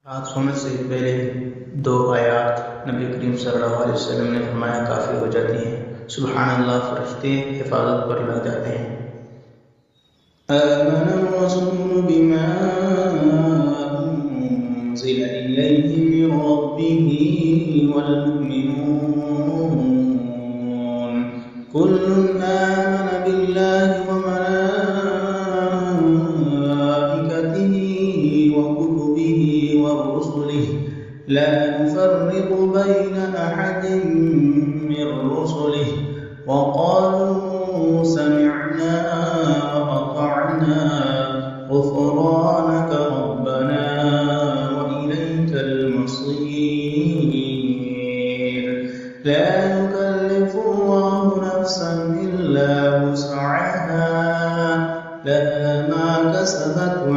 रात सोने से पहले 2 आयत नबी करीम सल्लल्लाहु अलैहि वसल्लम ने फरमाया काफ़ी हो जाती हैं। सुबहानल्लाह, फरिश्ते हिफाजत पर लग जाते हैं। आमन रसूल बिमा उन्ज़िला इलैहि मिन रब्बिही वल मुमिनून कुल्लुन आमन बिल्लाहि व मलाइकतिही व कुतुबिही व रुसुलिही ला नुफर्रिqu बैन अहदिन मिन रुसुलिही व क़ालू समिअना व अतअना गुफ़रानक रब्बना व इलैकल मसीर। ला युकल्लिफुल्लाहु नफ्सन इल्ला वुस्अहा लहा मा कसबत व